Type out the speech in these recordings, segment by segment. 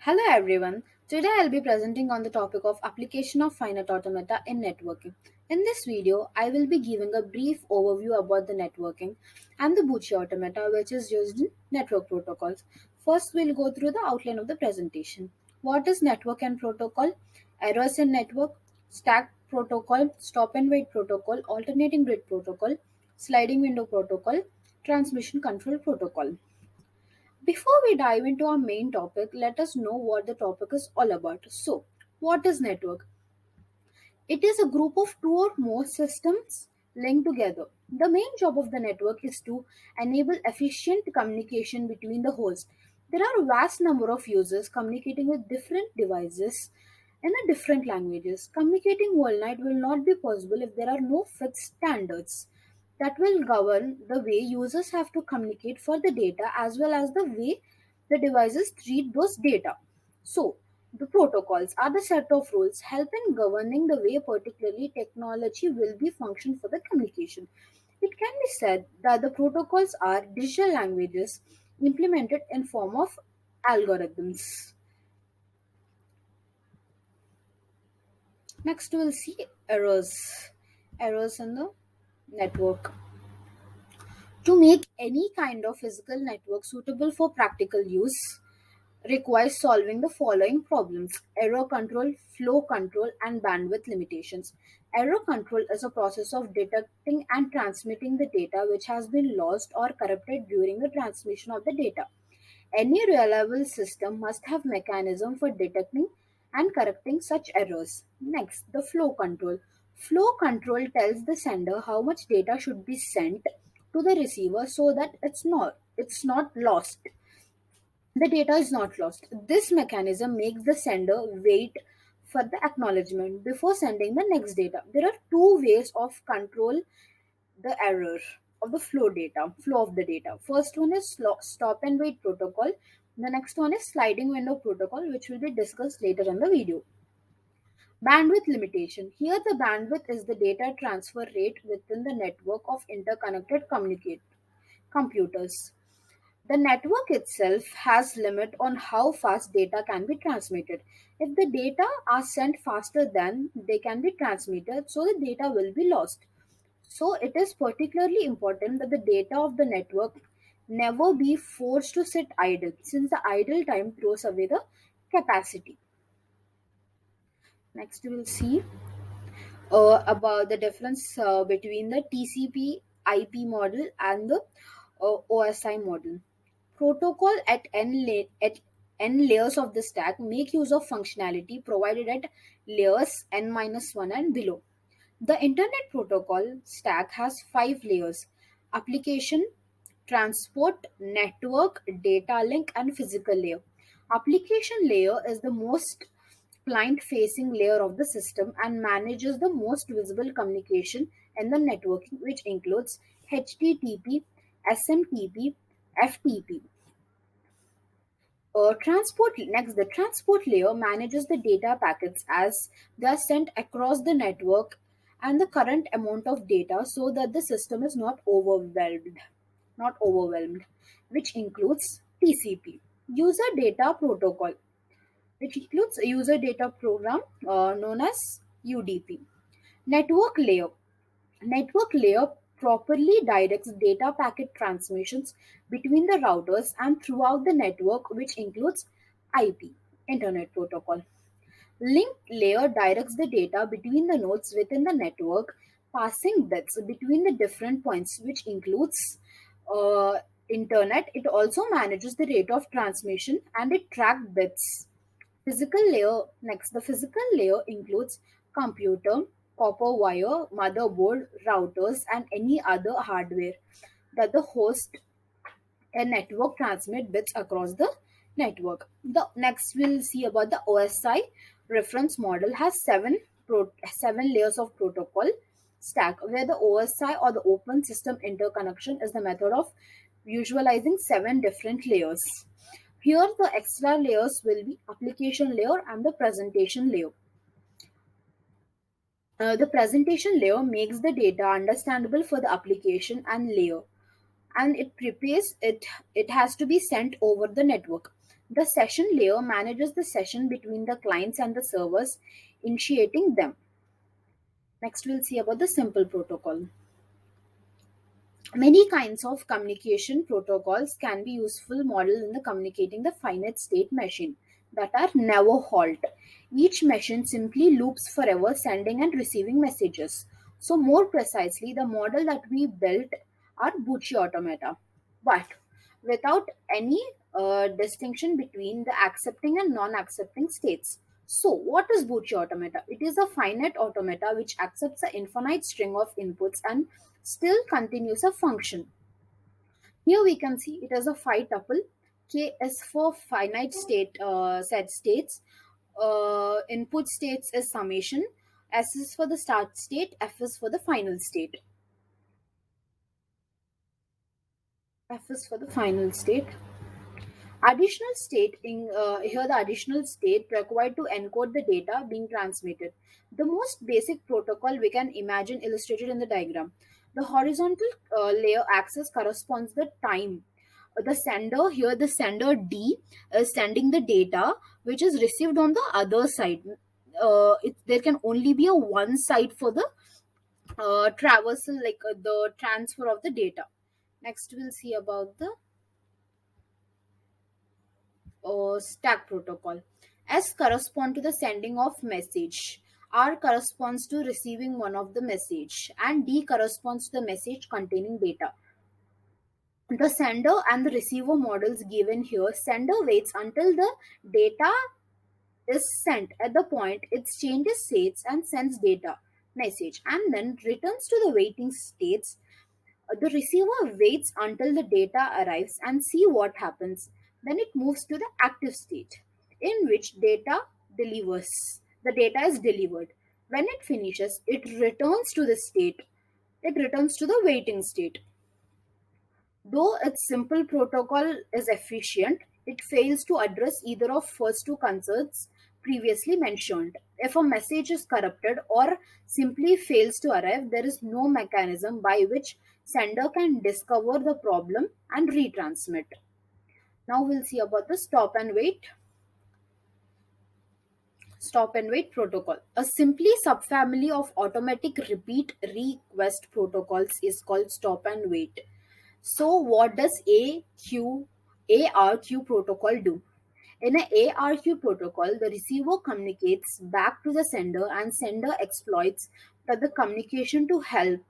Hello everyone. Today I'll be presenting on the topic of application of finite automata in networking. In this video, I will be giving a brief overview about the networking and the Bucci automata which is used in network protocols. First, we'll go through the outline of the presentation. What is network and protocol? Errors in network, stack protocol, stop and wait protocol, alternating grid protocol, sliding window protocol, transmission control protocol. Before we dive into our main topic, let us know what the topic is all about. So, what is network? It is a group of two or more systems linked together. The main job of the network is to enable efficient communication between the hosts. There are a vast number of users communicating with different devices in a different languages. Communicating worldwide will not be possible if there are no fixed standards that will govern the way users have to communicate for the data as well as the way the devices treat those data. So, the protocols are the set of rules help in governing the way particularly technology will be function for the communication. It can be said that the protocols are digital languages implemented in form of algorithms. Next we'll see errors. Errors in the network. To make any kind of physical network suitable for practical use, requires solving the following problems: error control, flow control, and bandwidth limitations. Error control is a process of detecting and transmitting the data which has been lost or corrupted during the transmission of the data. Any reliable system must have mechanism for detecting and correcting such errors. Next, the flow control. Flow control tells the sender how much data should be sent to the receiver so that it's not lost. The data is not lost. This mechanism makes the sender wait for the acknowledgement before sending the next data. There are two ways of control the error of the flow of the data. First one is stop and wait protocol. The next one is sliding window protocol, which will be discussed later in the video. Bandwidth limitation. Here the bandwidth is the data transfer rate within the network of interconnected communicate computers. The network itself has limit on how fast data can be transmitted. If the data are sent faster than they can be transmitted, so the data will be lost. So it is particularly important that the data of the network never be forced to sit idle, since the idle time throws away the capacity. Next, we will see about the difference between the TCP IP model and the OSI model. Protocol at n layers of the stack make use of functionality provided at layers n-1 and below. The Internet Protocol stack has five layers: application, transport, network, data link, and physical layer. Application layer is the most client facing layer of the system and manages the most visible communication in the networking, which includes HTTP, SMTP, FTP. The transport layer manages the data packets as they are sent across the network and the current amount of data so that the system is not overwhelmed, which includes TCP, user data protocol, which includes a user data program known as UDP. Network layer. Network layer properly directs data packet transmissions between the routers and throughout the network, which includes IP, Internet Protocol. Link layer directs the data between the nodes within the network, passing bits between the different points, which includes uh, Internet. It also manages the rate of transmission and it tracks bits. The physical layer includes computer, copper wire, motherboard, routers, and any other hardware that the host a network transmit bits across the network. The next we'll see about the OSI reference model has seven layers of protocol stack, where the OSI or the open system interconnection is the method of visualizing seven different layers. Here the extra layers will be application layer and the presentation layer. The presentation layer makes the data understandable for the application and layer, and it prepares it has to be sent over the network. The session layer manages the session between the clients and the servers, initiating them. Next, we'll see about the simple protocol. Many kinds of communication protocols can be useful models in the communicating the finite state machine that are never halt. Each machine simply loops forever, sending and receiving messages. So more precisely, the model that we built are Bucci automata, but without any distinction between the accepting and non-accepting states. So what is Bucci automata? It is a finite automata which accepts an infinite string of inputs and still continues a function. Here we can see it as a phi tuple. K is for finite state set states. Input states is summation. S is for the start state. F is for the final state. F is for the final state. Additional state in here the additional state required to encode the data being transmitted. The most basic protocol we can imagine illustrated in the diagram. The horizontal layer axis corresponds the time. The sender here, the sender D is sending the data which is received on the other side. There can only be a one side for the traversal, like the transfer of the data. Next, we'll see about the stack protocol. S correspond to the sending of message. R corresponds to receiving one of the message, and D corresponds to the message containing data. The sender and the receiver models given here. Sender waits until the data is sent. At the point it changes states and sends data message and then returns to the waiting states. The receiver waits until the data arrives and see what happens. Then it moves to the active state in which the data is delivered. When it finishes, it returns to the state. It returns to the waiting state. Though its simple protocol is efficient, it fails to address either of first two concerns previously mentioned. If a message is corrupted or simply fails to arrive, there is no mechanism by which sender can discover the problem and retransmit. Now we'll see about the stop and wait protocol. A simply subfamily of automatic repeat request protocols is called stop and wait. So what does ARQ protocol do? In an ARQ protocol, the receiver communicates back to the sender and sender exploits the communication to help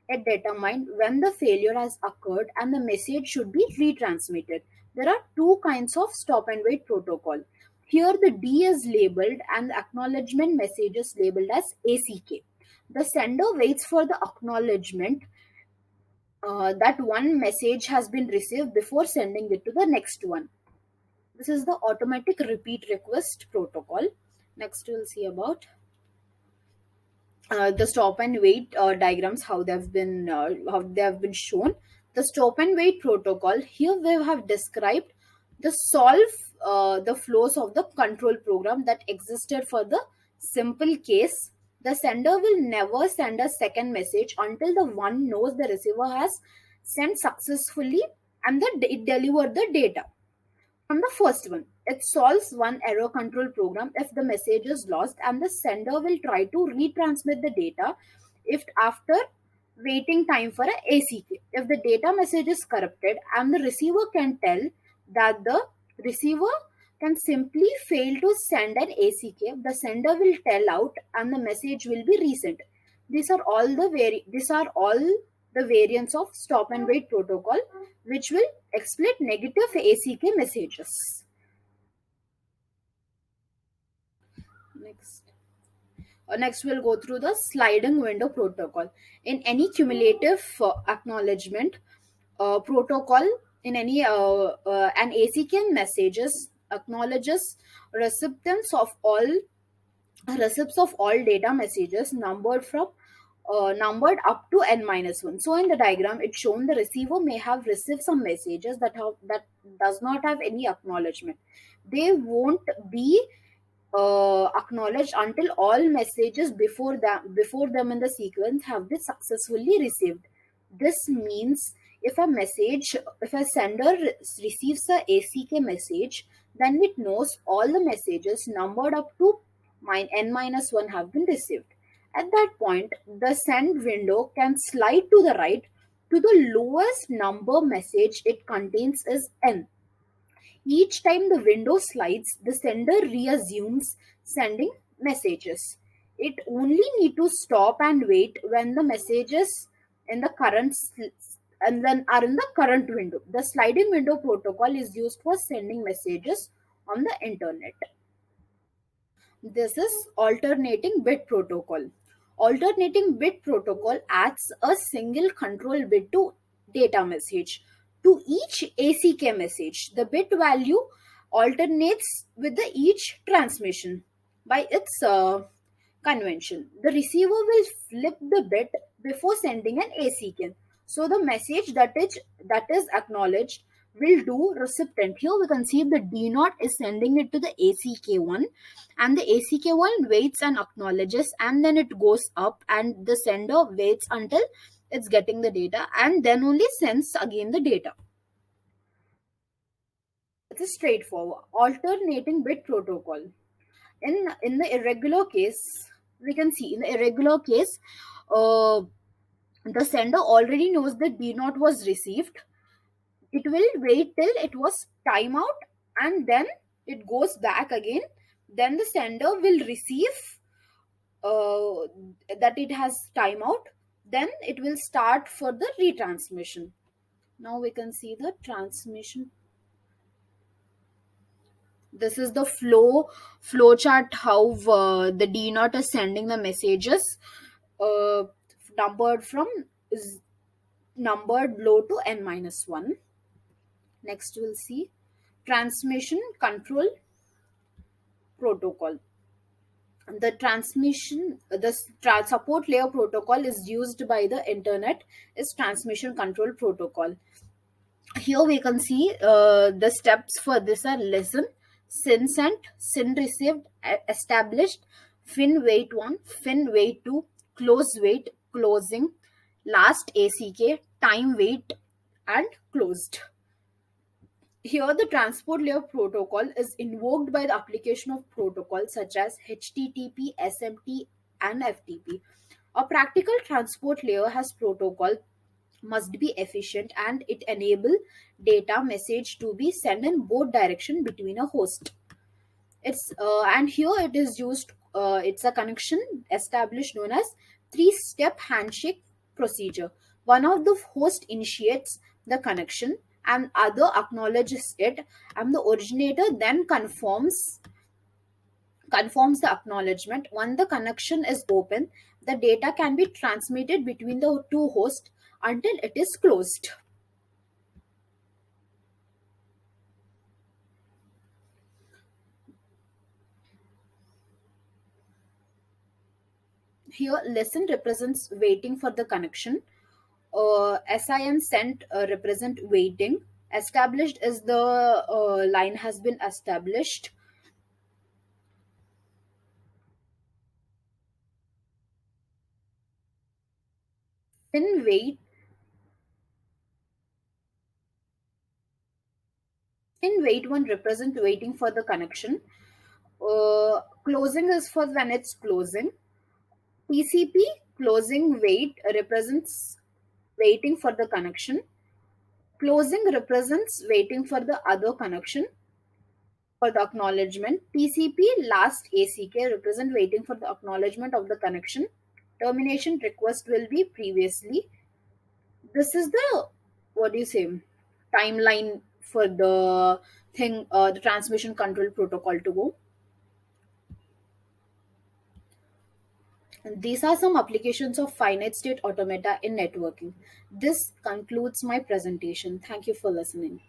it determine when the failure has occurred and the message should be retransmitted. There are two kinds of stop and wait protocol. Here the D is labeled and the acknowledgement message is labeled as ACK. The sender waits for the acknowledgement that one message has been received before sending it to the next one. This is the automatic repeat request protocol. Next, we'll see about the stop and wait diagrams, how they have been shown. The stop and wait protocol here we have described the flows of the control program that existed for the simple case. The sender will never send a second message until the one knows the receiver has sent successfully and that it delivered the data from the first one. It solves one error control program if the message is lost, and the sender will try to retransmit the data if after waiting time for a ACK. If the data message is corrupted and the receiver can tell that the receiver can simply fail to send an ACK, the sender will tell out and the message will be resent. These are all the variants of stop and wait protocol which will exploit negative ACK messages. Next. Next, we'll go through the sliding window protocol. In any cumulative acknowledgement protocol, in any an ACK messages acknowledges recipients of all receipts of all data messages numbered up to n minus 1. So in the diagram it's shown the receiver may have received some messages that does not have any acknowledgement. They won't be acknowledged until all messages before them in the sequence have been successfully received. This means If a sender receives a ACK message, then it knows all the messages numbered up to n minus 1 have been received. At that point, the send window can slide to the right to the lowest number message it contains is n. Each time the window slides, the sender reassumes sending messages. It only need to stop and wait when the messages in the and then are in the current window. The sliding window protocol is used for sending messages on the internet. This is alternating bit protocol. Alternating bit protocol adds a single control bit to data message. To each ACK message, the bit value alternates with the each transmission by its convention. The receiver will flip the bit before sending an ACK. So the message that is acknowledged will do recipient. Here we can see the D naught is sending it to the ACK one, and the ACK one waits and acknowledges, and then it goes up, and the sender waits until it's getting the data, and then only sends again the data. It's straightforward. Alternating bit protocol. In the irregular case, we can see in the irregular case, uh, the sender already knows that D naught was received. It will wait till it was timeout, and then it goes back again. Then the sender will receive uh, that it has timeout. Then it will start for the retransmission. Now we can see the transmission. This is the flow chart how the D naught is sending the messages, uh, numbered from numbered low to n minus 1. Next we'll see transmission control protocol. The transmission the support layer protocol is used by the internet is transmission control protocol. Here we can see the steps for this are listen, sin sent, sin received, established, fin wait 1, fin wait 2, close wait, closing, last ACK, time wait, and closed. Here the transport layer protocol is invoked by the application of protocols such as HTTP, SMT, and FTP. A practical transport layer has protocol must be efficient, and it enable data message to be sent in both direction between a host. It's and here it is used. It's a connection established known as three-step handshake procedure. One of the host initiates the connection, and other acknowledges it, and the originator then confirms the acknowledgement. When the connection is open, the data can be transmitted between the two hosts until it is closed. Here, listen represents waiting for the connection. SIN sent represent waiting. Established is the line has been established. Fin wait. Fin wait one represent waiting for the connection. Closing is for when it's closing. TCP closing wait represents waiting for the connection. Closing represents waiting for the other connection for the acknowledgement. TCP last ACK represent waiting for the acknowledgement of the connection. Termination request will be previously. This is the what do you say timeline for the thing the transmission control protocol to go. And these are some applications of finite state automata in networking. This concludes my presentation. Thank you for listening.